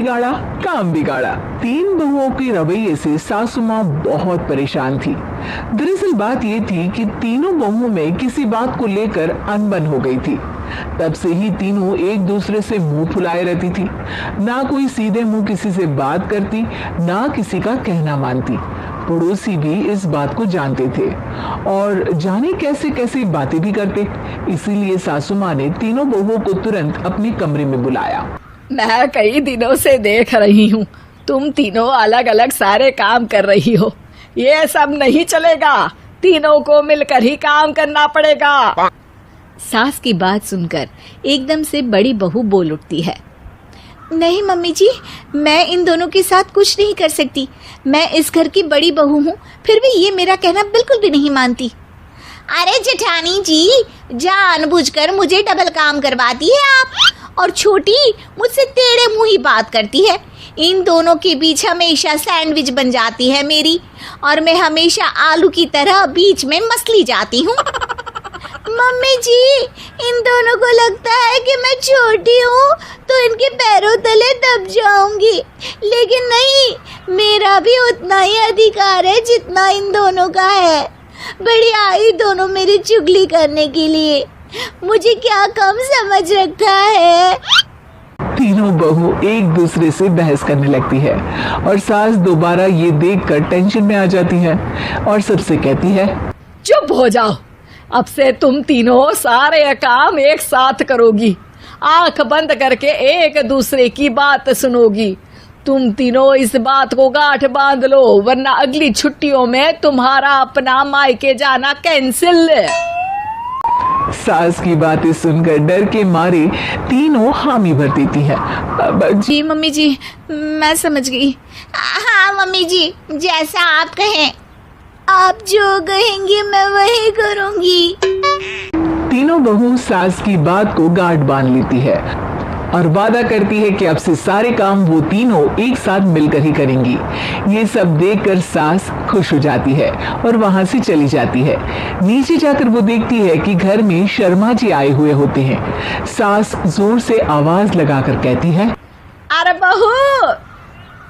बिगाड़ा काम बिगाड़ा। 3 बहुओं के रवैये से सासू माँ बहुत परेशान थी। दरअसल बात ये थी कि तीनों बहुओं में किसी बात को लेकर अनबन हो गई थी। तब से ही तीनों एक दूसरे से मुंह फुलाए रहती थी। ना कोई सीधे मुंह किसी से बात करती, ना किसी का कहना मानती। पड़ोसी भी इस बात को जानते थे और जाने कैसे कैसे बातें भी करते। इसीलिए सासू माँ ने तीनों बहुओं को तुरंत अपने कमरे में बुलाया। मैं कई दिनों से देख रही हूँ तुम तीनों अलग अलग सारे काम कर रही हो। ये सब नहीं चलेगा, तीनों को मिलकर ही काम करना पड़ेगा। सास की बात सुनकर एकदम से बड़ी बहू बोल उठती है। नहीं मम्मी जी, मैं इन दोनों के साथ कुछ नहीं कर सकती। मैं इस घर की बड़ी बहू हूँ, फिर भी ये मेरा कहना बिल्कुल भी नहीं मानती। अरे जेठानी जी, जानबूझकर मुझे डबल काम करवाती है आप। और छोटी मुझसे टेढ़े मुंह ही बात करती है। इन दोनों के बीच हमेशा सैंडविच बन जाती है मेरी, और मैं हमेशा आलू की तरह बीच में मसली जाती हूँ। मम्मी जी, इन दोनों को लगता है कि मैं छोटी हूँ तो इनके पैरों तले दब जाऊंगी, लेकिन नहीं, मेरा भी उतना ही अधिकार है जितना इन दोनों का है। बड़ी आई दोनों मेरी चुगली करने के लिए, मुझे क्या कम समझ रखा है। तीनों बहू एक दूसरे से बहस करने लगती है और सास दोबारा ये देखकर टेंशन में आ जाती है और सबसे कहती है, चुप हो जाओ, अब से तुम तीनों सारे काम एक साथ करोगी। आंख बंद करके एक दूसरे की बात सुनोगी। तुम तीनों इस बात को गांठ बांध लो, वरना अगली छुट्टियों में तुम्हारा अपना मायके जाना कैंसिल। सास की बातें सुनकर डर के मारे तीनों हामी भर देती है। जी मम्मी जी, मैं समझ गई। हाँ मम्मी जी, जैसा आप कहें। आप जो कहेंगी मैं वही करूंगी। तीनों बहू सास की बात को गांठ बांध लेती है और वादा करती है कि अब से सारे काम वो तीनों एक साथ मिलकर ही करेंगी। ये सब देखकर सास खुश हो जाती है और वहां से चली जाती है। नीचे जाकर वो देखती है कि घर में शर्मा जी आए हुए होते हैं। सास जोर से आवाज लगाकर कहती है, अरे बहू,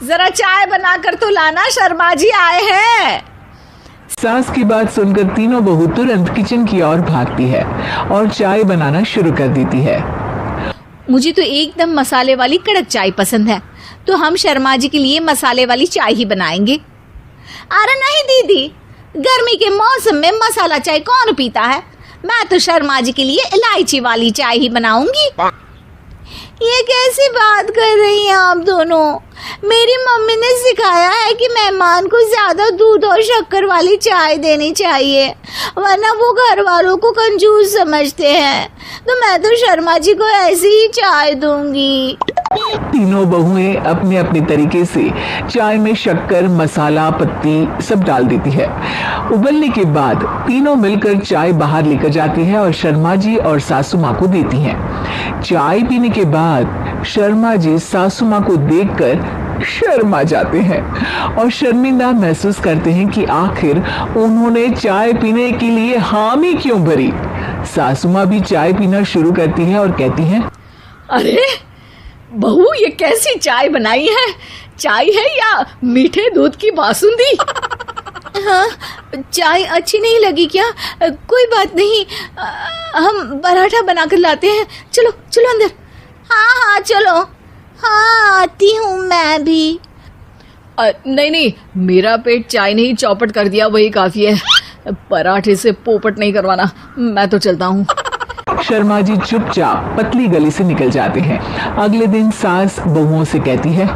जरा चाय बनाकर तो लाना, शर्मा जी आए हैं। सास की बात सुनकर तीनों बहू तुरंत किचन की ओर भागती है और चाय बनाना शुरू कर देती है। मुझे तो एकदम मसाले वाली कड़क चाय पसंद है, तो हम शर्मा जी के लिए मसाले वाली चाय ही बनाएंगे। अरे नहीं दीदी, गर्मी के मौसम में मसाला चाय कौन पीता है। मैं तो शर्मा जी के लिए इलायची वाली चाय ही बनाऊंगी। ये कैसी बात कर रही हैं आप दोनों। मेरी मम्मी ने सिखाया है कि मेहमान को ज्यादा दूध और शक्कर वाली चाय देनी चाहिए, वरना वो घर वालों को कंजूस समझते हैं। तो मैं तो शर्मा जी को ऐसी ही चाय दूंगी। तीनों बहुएं अपने अपने तरीके से चाय में शक्कर, मसाला, पत्ती सब डाल देती है। उबलने के बाद तीनों मिलकर चाय बाहर लेकर जाती है और शर्मा जी और सासू माँ को देती हैं। चाय पीने के बाद शर्मा जी सासू माँ को देखकर शर्मा जाते हैं और शर्मिंदा महसूस करते हैं कि आखिर उन्होंने चाय पीने के लिए हामी क्यों भरी। सासू माँ भी चाय पीना शुरू करती है और कहती हैं, अरे बहू, ये कैसी चाय बनाई है? चाय है या मीठे दूध की बासुंदी? हाँ, चाय अच्छी नहीं लगी क्या? कोई बात नहीं, हम पराठा बनाकर लाते हैं। चलो चलो अंदर। हाँ चलो। हाँ, आती हूँ मैं भी। नहीं नहीं, मेरा पेट चाय ने ही चौपट कर दिया, वही काफी है। पराठे से पोपट नहीं करवाना, मैं तो चलता हूँ। शर्मा जी चुपचाप पतली गली से निकल जाते हैं। अगले दिन सास बहुओं से कहती है,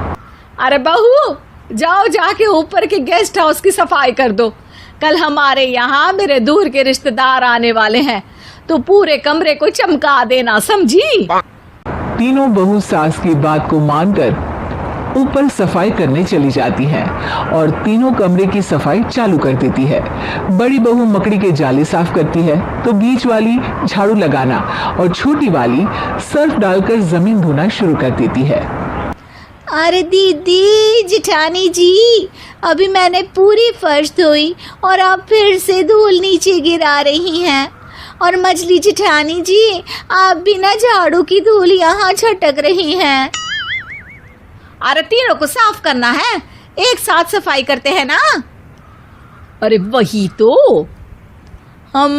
अरे बहू, जाओ जाके ऊपर के गेस्ट हाउस की सफाई कर दो। कल हमारे यहाँ मेरे दूर के रिश्तेदार आने वाले हैं, तो पूरे कमरे को चमका देना, समझी? तीनों बहू सास की बात को मानकर ऊपर सफाई करने चली जाती हैं और तीनों कमरे की सफाई चालू कर देती है। बड़ी बहू मकड़ी के जाले साफ करती है तो बीच वाली झाड़ू लगाना और छोटी वाली सर्फ डालकर जमीन धोना शुरू कर देती है। अरे दीदी, जेठानी जी, अभी मैंने पूरी फर्श धोई और आप फिर से धूल नीचे गिरा रही हैं। और मछली जेठानी जी, आप बिना झाड़ू की धूल यहाँ छटक रही हैं। अरे तीनों को साफ करना है, एक साथ सफाई करते हैं ना। अरे वही तो, हम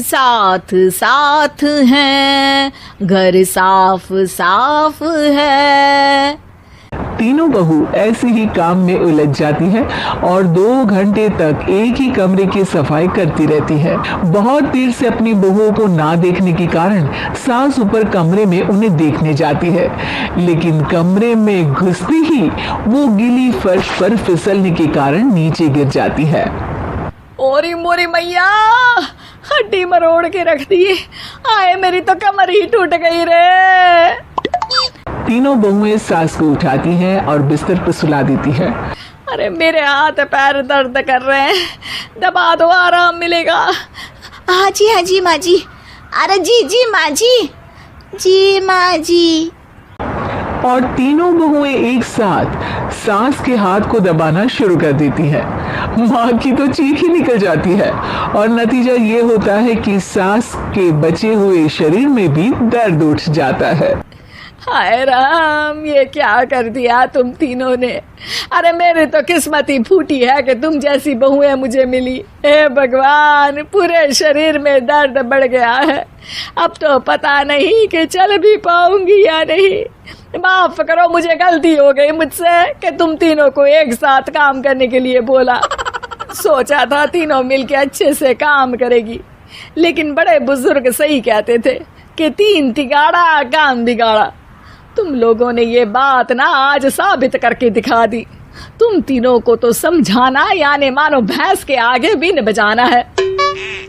साथ साथ हैं, घर साफ साफ है। तीनों बहू ऐसे ही काम में उलझ जाती है और 2 घंटे तक एक ही कमरे की सफाई करती रहती है। बहुत देर से अपनी बहुओं को ना देखने के कारण सास ऊपर कमरे में उन्हें देखने जाती है, लेकिन कमरे में घुसते ही वो गीली फर्श पर फिसलने के कारण नीचे गिर जाती है। ओरी मोरी मैया, हड्डी मरोड़ के रख दी। आए मेरी तो कमर ही टूट गई रे। तीनों बहुएं सास को उठाती हैं और बिस्तर पर सुला देती है। अरे मेरे हाथ पैर दर्द कर रहे हैं, दबा दो, आराम मिलेगा। हाँ जी माँ जी। अरे जी माँ जी। और तीनों बहुएं एक साथ सास के हाथ को दबाना शुरू कर देती है। माँ की तो चीख ही निकल जाती है और नतीजा ये होता है कि सास के बचे हुए शरीर में भी दर्द उठ जाता है। हाय राम, ये क्या कर दिया तुम तीनों ने। अरे मेरी तो किस्मत ही फूटी है कि तुम जैसी बहुएं मुझे मिली। हे भगवान, पूरे शरीर में दर्द बढ़ गया है। अब तो पता नहीं कि चल भी पाऊंगी या नहीं। माफ करो, मुझे गलती हो गई मुझसे कि तुम तीनों को एक साथ काम करने के लिए बोला। सोचा था तीनों मिलके अच्छे से काम करेगी, लेकिन बड़े बुजुर्ग सही कहते थे कि 3 तिगाड़ा काम बिगाड़ा। तुम लोगों ने ये बात ना आज साबित करके दिखा दी। तुम तीनों को तो समझाना यानी मानो भैंस के आगे बीन बजाना है।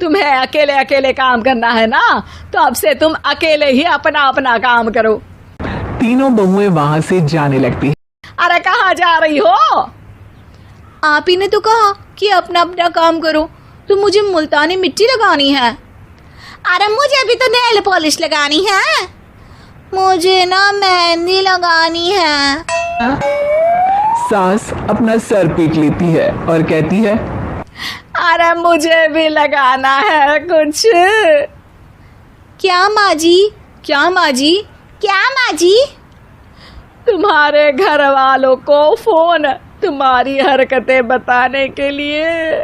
तुम्हें अकेले अकेले काम करना है ना, तो अब से तुम अकेले ही अपना अपना काम करो। तीनों बहुएं वहां से जाने लगती है। अरे कहाँ जा रही हो? आप ही ने तो कहा कि अपना अपना काम करो, तो मुझे मुल्तानी मिट्टी लगानी है। अरे मुझे भी तो नेल पॉलिश लगानी है। मुझे ना मेहंदी लगानी है। सास अपना सर पीट लेती है और कहती है, अरे मुझे भी लगाना है कुछ। क्या माँ जी? क्या माँ जी? क्या माँ जी? तुम्हारे घर वालों को फोन तुम्हारी हरकतें बताने के लिए।